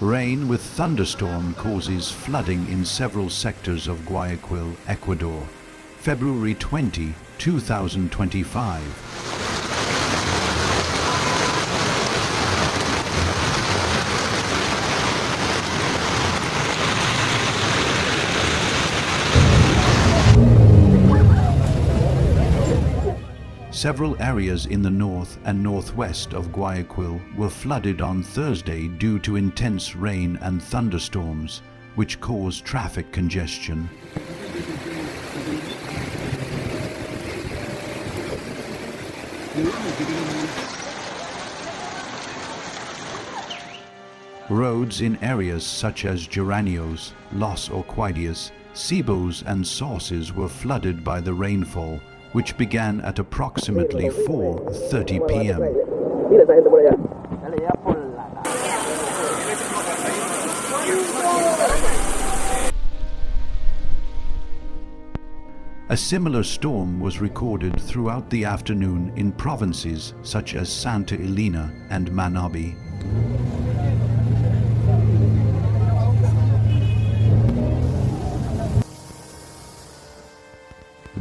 Rain with thunderstorm causes flooding in several sectors of Guayaquil, Ecuador. February 20, 2025. Several areas in the north and northwest of Guayaquil were flooded on Thursday due to intense rain and thunderstorms, which caused traffic congestion. Roads in areas such as Geranios, Los Orquídeas, Ceibos and Sauces were flooded by the rainfall, which began at approximately 4:30 p.m. A similar storm was recorded throughout the afternoon in provinces such as Santa Elena and Manabi.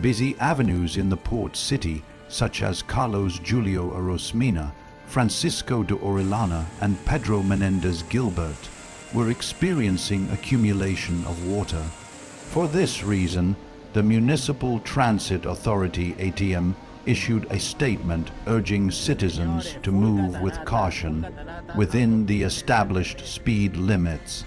Busy avenues in the port city, such as Carlos Julio Arosmena, Francisco de Orellana and Pedro Menendez Gilbert, were experiencing accumulation of water. For this reason, the Municipal Transit Authority ATM issued a statement urging citizens to move with caution within the established speed limits.